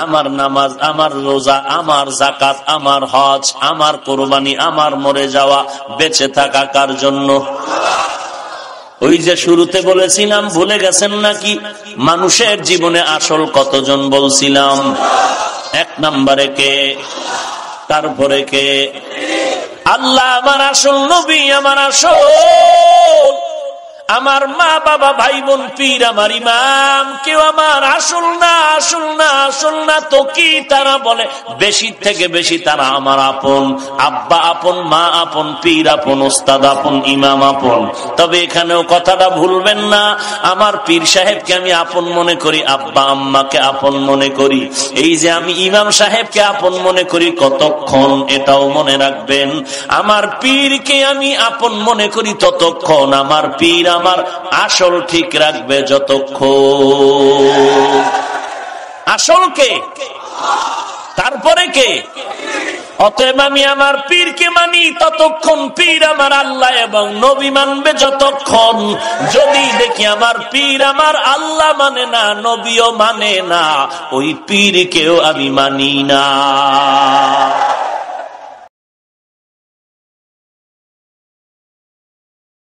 আমার নামাজ, আমার রোজা, আমার যাকাত, আমার হজ, আমার কোরবানি, আমার মরে যাওয়া, বেঁচে থাকা কার জন্য? ওই যে শুরুতে বলেছিলাম, ভুলে গেছেন নাকি? মানুষের জীবনে আসল কতজন বলছিলাম? 1 নম্বরে কে? তারপরে কে? আল্লাহ আমার আসল, নবী আমার আসল, আমার মা বাবা ভাই বোন পীর আমার ইমাম কেউ আমার আসল না, আসল না, আসল না। তো কি তারা বলে? বেশি থেকে বেশি তারা আমার আপন। আব্বা আপন, মা আপন, পীর আপন, ওস্তাদ আপন, ইমাম আপন। তবে এখানেও কথাটা ভুলবেন না, আমার পীর সাহেবকে আমি আপন মনে করি, আব্বা আম্মাকে আপন মনে করি। এই যে আমি ইমাম সাহেবকে আপন মনে করি কতক্ষণ, এটাও মনে রাখবেন। আমার পীরকে আমি আপন মনে করি ততক্ষণ, আমার পীর আমার আসল ঠিক রাখবে যতক্ষণ। আসল কে? তারপরে কে? অতএব আমি আমার পীরকে মানি ততক্ষণ, পীর আমার আল্লাহ এবং নবী মানবে যতক্ষণ। যদি দেখি আমার পীর আমার আল্লাহ মানে না, নবীও মানে না, ওই পীরকেও আমি মানি না।